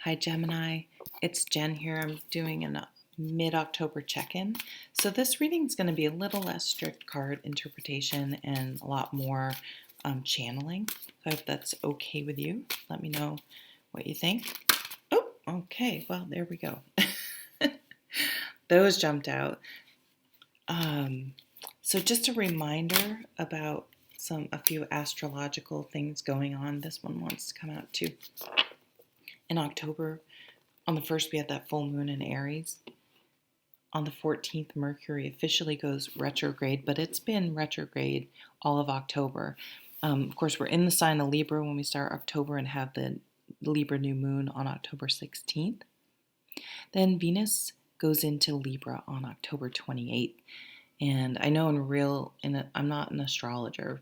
Hi Gemini, it's Jen here. I'm doing a mid-October check-in. So this reading is going to be a little less strict card interpretation and a lot more channeling. So if that's okay with you, let me know what you think. Oh, okay. Well, there we go. Those jumped out. So just a reminder about a few astrological things going on. This one wants to come out too. In October, on the 1st, we had that full moon in Aries. On the 14th, Mercury officially goes retrograde, but it's been retrograde all of October. Of course, we're in the sign of Libra when we start October and have the Libra new moon on October 16th. Then Venus goes into Libra on October 28th. And I know I'm not an astrologer.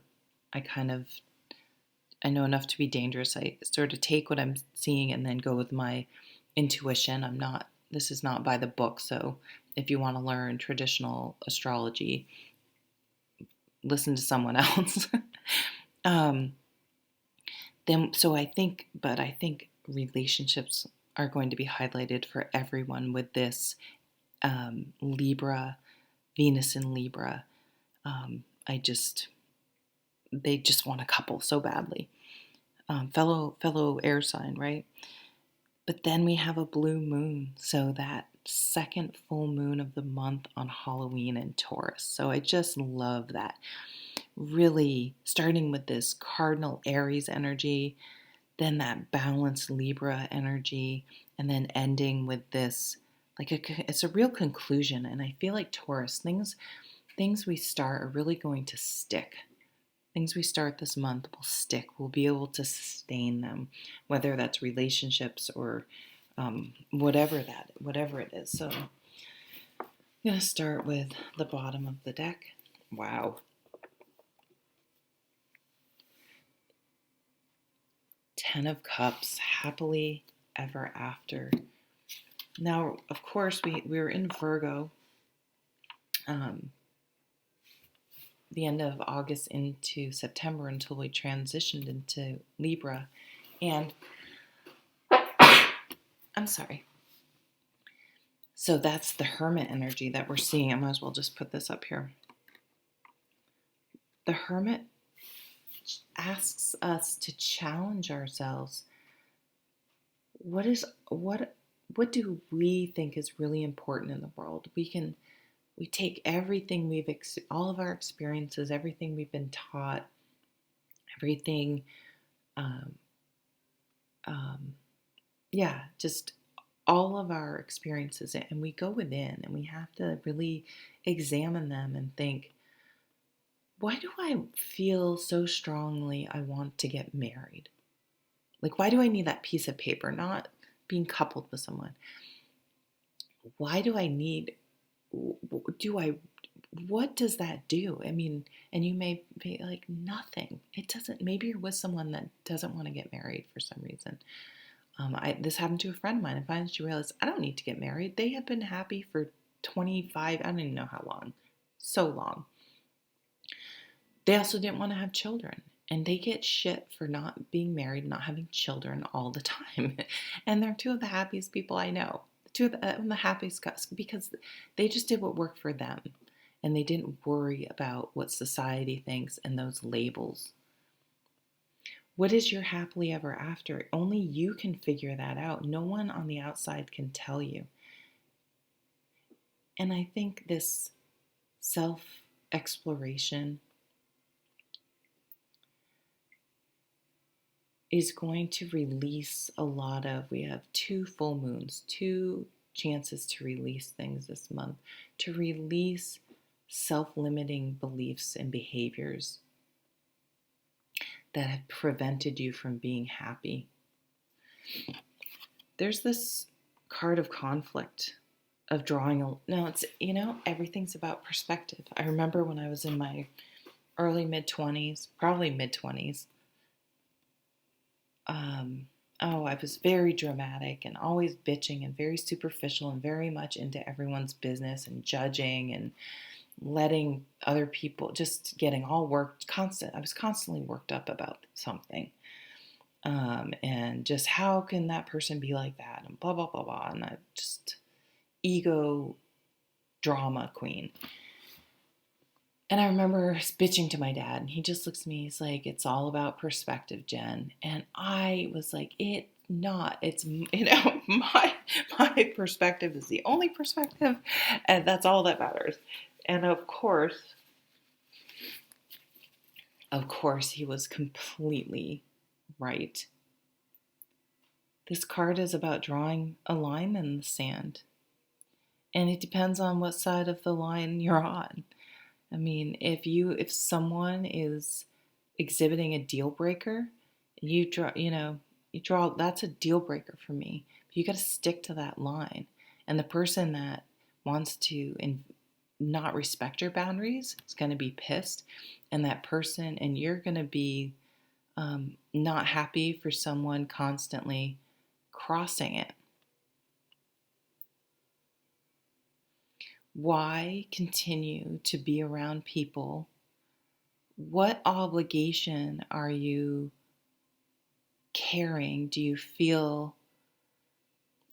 I know enough to be dangerous. I sort of take what I'm seeing and then go with my intuition. This is not by the book. So if you want to learn traditional astrology, listen to someone else. I think relationships are going to be highlighted for everyone with this Libra, Venus in Libra. They just want a couple so badly. Fellow air sign, right? But then we have a blue moon, so that second full moon of the month on Halloween in Taurus. So I just love that. Really starting with this cardinal Aries energy, then that balanced Libra energy, and then ending with this, it's a real conclusion. And I feel like Taurus, things we start are really going to stick. Things we start this month will stick. We'll be able to sustain them, whether that's relationships or whatever it is. So I'm going to start with the bottom of the deck. Wow. 10 of Cups, happily ever after. Now, of course, we were in Virgo the end of August into September until we transitioned into Libra. And I'm sorry. So that's the Hermit energy that we're seeing. I might as well just put this up here. The Hermit asks us to challenge ourselves. What do we think is really important in the world? We take everything all of our experiences, everything we've been taught, everything, just all of our experiences, and we go within and we have to really examine them and think, why do I feel so strongly I want to get married? Like, why do I need that piece of paper? Not being coupled with someone. Why do I need, what does that do? I mean, and you may be like, nothing. It doesn't, maybe you're with someone that doesn't want to get married for some reason. This happened to a friend of mine, and finally she realized, I don't need to get married. They have been happy for 25, I don't even know how long, so long. They also didn't want to have children, and they get shit for not being married, not having children all the time. And they're two of the happiest people I know. Two of the happiest guys, because they just did what worked for them, and they didn't worry about what society thinks and those labels. What is your happily ever after? Only you can figure that out. No one on the outside can tell you. And I think this self-exploration is going to release we have 2 full moons, 2 chances to release things this month, to release self-limiting beliefs and behaviors that have prevented you from being happy. There's this card of conflict, of drawing. Now, it's, everything's about perspective. I remember when I was in my early mid-20s, probably mid-20s, I was very dramatic and always bitching and very superficial and very much into everyone's business and judging and letting other people, just getting all worked, I was constantly worked up about something. and just how can that person be like that, and blah blah blah blah, and I just ego drama queen. And I remember bitching to my dad, and he just looks at me. He's like, "It's all about perspective, Jen." And I was like, "It not. It's my perspective is the only perspective, and that's all that matters." And of course, he was completely right. This card is about drawing a line in the sand, and it depends on what side of the line you're on. I mean, if someone is exhibiting a deal breaker, you draw that's a deal breaker for me. But you got to stick to that line. And the person that wants to not respect your boundaries is going to be pissed, and you're going to be not happy for someone constantly crossing it. Why continue to be around people? What obligation are you carrying? Do you feel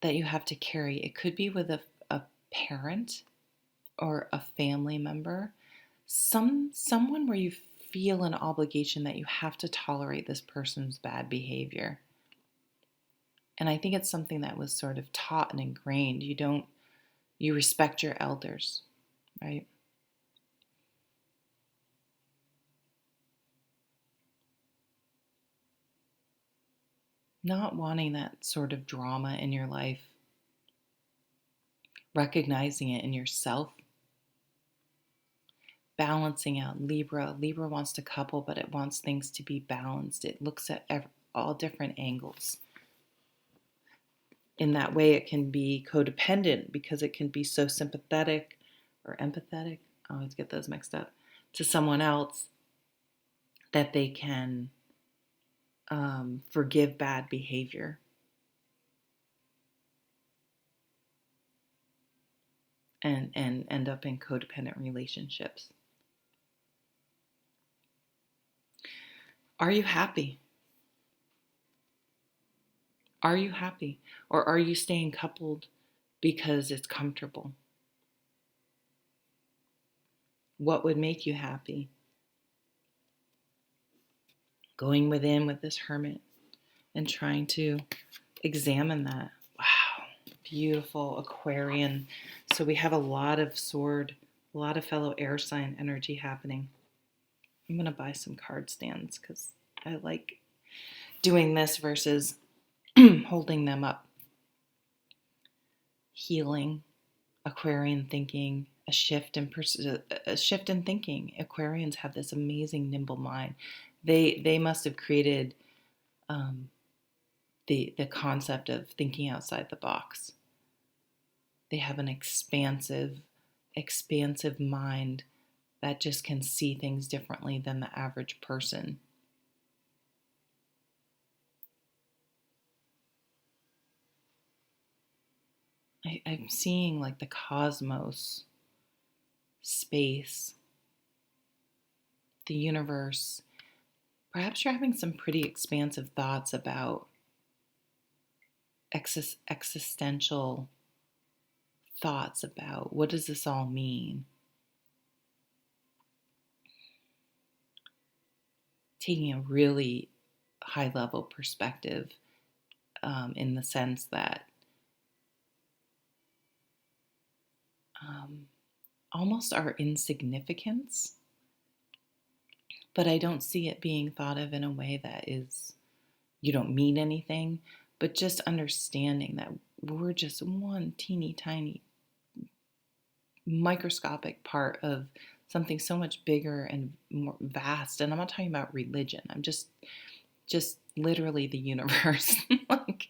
that you have to carry? It could be with a parent or a family member, someone where you feel an obligation that you have to tolerate this person's bad behavior. And I think it's something that was sort of taught and ingrained. You respect your elders, right? Not wanting that sort of drama in your life, recognizing it in yourself, balancing out. Libra wants to couple, but it wants things to be balanced. It looks at all different angles. In that way, it can be codependent because it can be so sympathetic or empathetic, I always get those mixed up, to someone else that they can forgive bad behavior and end up in codependent relationships. Are you happy? Are you happy? Or are you staying coupled because it's comfortable? What would make you happy? Going within with this hermit and trying to examine that. Wow, beautiful Aquarian. So we have a lot of fellow air sign energy happening. I'm going to buy some card stands because I like doing this versus holding them up. Healing, Aquarian thinking, a shift in thinking. Aquarians have this amazing nimble mind. They must have created the concept of thinking outside the box. They have an expansive mind that just can see things differently than the average person. I'm seeing like the cosmos, space, the universe. Perhaps you're having some pretty expansive thoughts about existential thoughts about what does this all mean? Taking a really high level perspective in the sense that almost our insignificance, but I don't see it being thought of in a way that is, you don't mean anything, but just understanding that we're just one teeny tiny microscopic part of something so much bigger and more vast. And I'm not talking about religion. I'm just literally the universe. Like,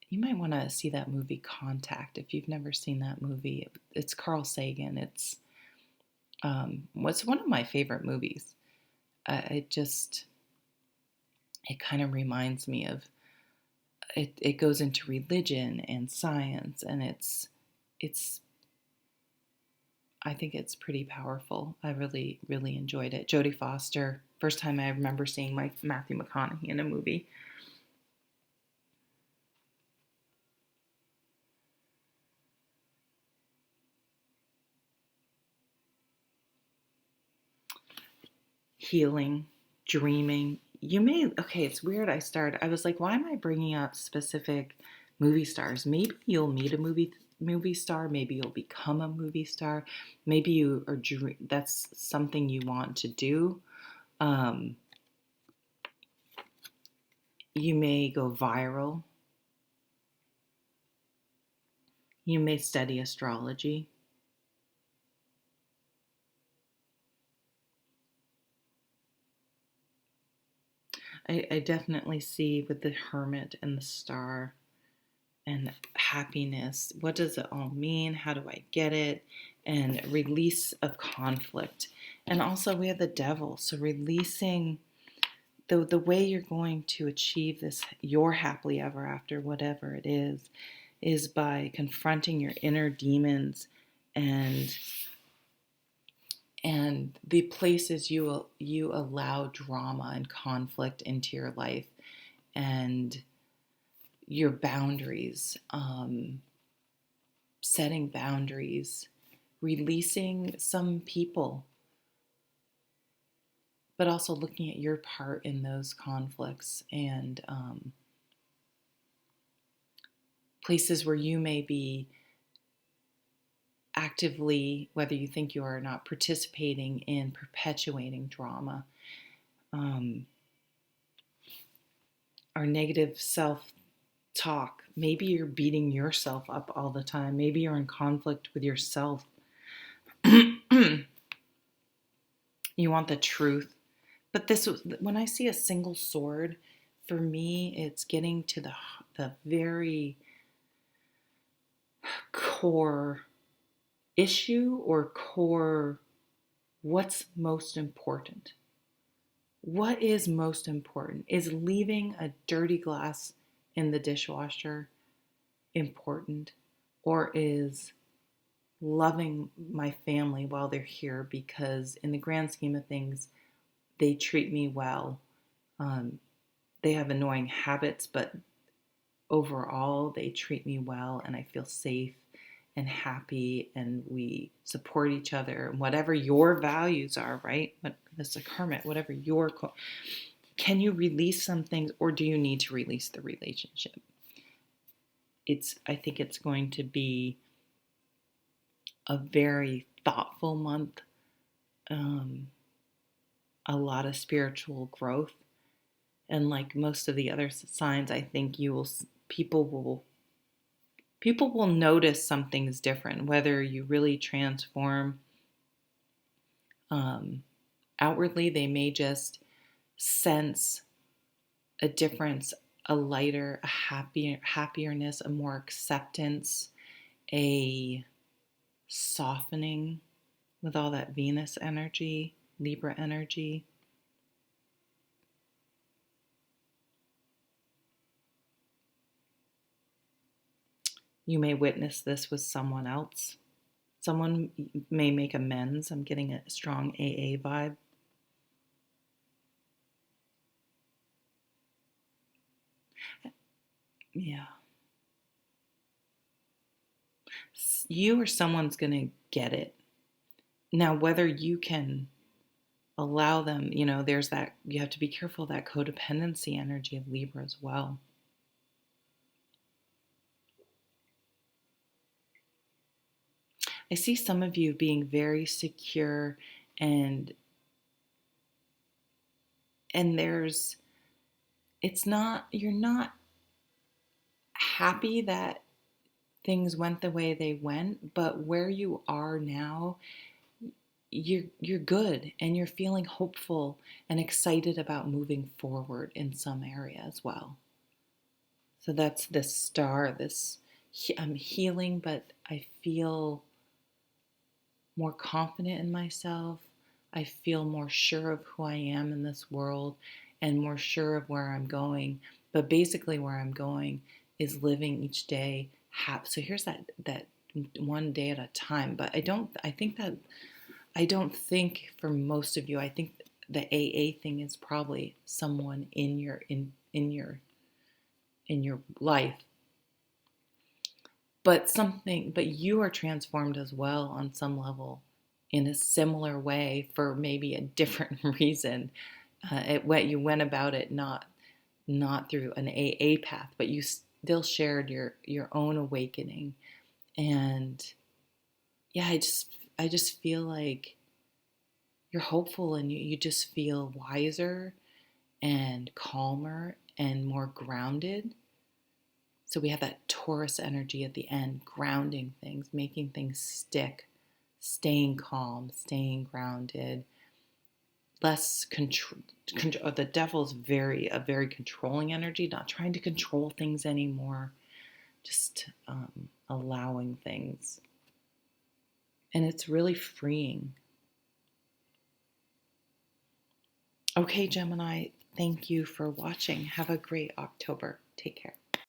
you might want to see that movie Contact if you've never seen that movie. It's Carl Sagan. It's one of my favorite movies. It kind of reminds me of it. It goes into religion and science, and it's I think it's pretty powerful. I really, really enjoyed it. Jodie Foster, First time I remember seeing Matthew McConaughey in a movie. Healing, dreaming. Okay, it's weird. I was like, why am I bringing up specific movie stars? Maybe you'll meet a movie star. Maybe you'll become a movie star. Maybe that's something you want to do. Um, you may go viral. You may study astrology. I definitely see with the hermit and the star and happiness. What does it all mean? How do I get it? And release of conflict. And also we have the devil. So releasing the way you're going to achieve this, your happily ever after, whatever it is by confronting your inner demons and the places you allow drama and conflict into your life, and your boundaries, setting boundaries, releasing some people, but also looking at your part in those conflicts, and places where you may be actively, whether you think you are or not, participating in perpetuating drama. Our negative self talk. Maybe you're beating yourself up all the time. Maybe you're in conflict with yourself. You want the truth. But when I see a single sword, for me, it's getting to the very core issue or core what's most important. What is most important? Is leaving a dirty glass in the dishwasher important? Or is loving my family while they're here, because in the grand scheme of things, they treat me well. They have annoying habits, but overall, they treat me well and I feel safe and happy, and we support each other. And whatever your values are, right? That's a hermit, whatever can you release some things, or do you need to release the relationship? I think it's going to be a very thoughtful month, a lot of spiritual growth. And like most of the other signs, I think people will notice something's different, whether you really transform outwardly. They may just sense a difference, a lighter, a happiness, a more acceptance, a softening with all that Venus energy, Libra energy. You may witness this with someone else. Someone may make amends. I'm getting a strong AA vibe. Yeah. You or someone's going to get it. Now, whether you can allow them, there's that, you have to be careful of that codependency energy of Libra as well. I see some of you being very secure, and you're not happy that things went the way they went, but where you are now, you're good, and you're feeling hopeful and excited about moving forward in some area as well. So that's this star, I'm healing, but I feel more confident in myself. I feel more sure of who I am in this world and more sure of where I'm going. But basically where I'm going is living each day happy. So here's that one day at a time. But I don't think for most of you, I think the AA thing is probably someone in your life, but you are transformed as well on some level in a similar way for maybe a different reason. You went about it not through an AA path, but you still shared your own awakening. And yeah, I just feel like you're hopeful, and you just feel wiser and calmer and more grounded. So we have that Taurus energy at the end, grounding things, making things stick, staying calm, staying grounded, less control. The devil's a very controlling energy, not trying to control things anymore, just allowing things. And it's really freeing. Okay, Gemini, thank you for watching. Have a great October. Take care.